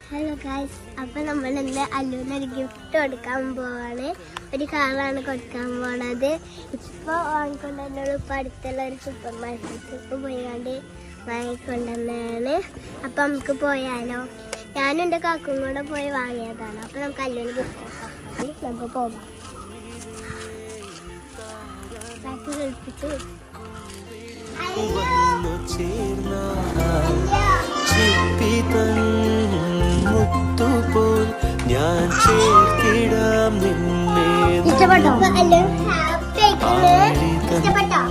Hello guys, അപ്പൊ നമ്മൾ ഇന്ന് അല്ലൂനൊരു ഗിഫ്റ്റ് കൊടുക്കാൻ പോവാണ്. ഒരു കാറാണ് കൊടുക്കാൻ പോണത്. ഇപ്പൊ വാങ്ങിക്കൊണ്ടുവന്നോളൂ. ഇപ്പൊ അടുത്തുള്ള ഒരു സൂപ്പർ മാർക്കറ്റിൽ പോയാണ്ട് വാങ്ങിക്കൊണ്ടുവന്നാണ്. അപ്പൊ നമുക്ക് പോയാലോ? ഞാനും എൻ്റെ കാക്കും കൂടെ പോയി വാങ്ങിയതാണ്. അപ്പൊ നമുക്ക് അല്ലൂന് ഗിഫ്റ്റ് കൊടുക്കാം. നമുക്ക് പോകാം. കളിപ്പിച്ചു ഇഷ്ടപ്പെട്ടോ? ഇഷ്ടപ്പെട്ടോ?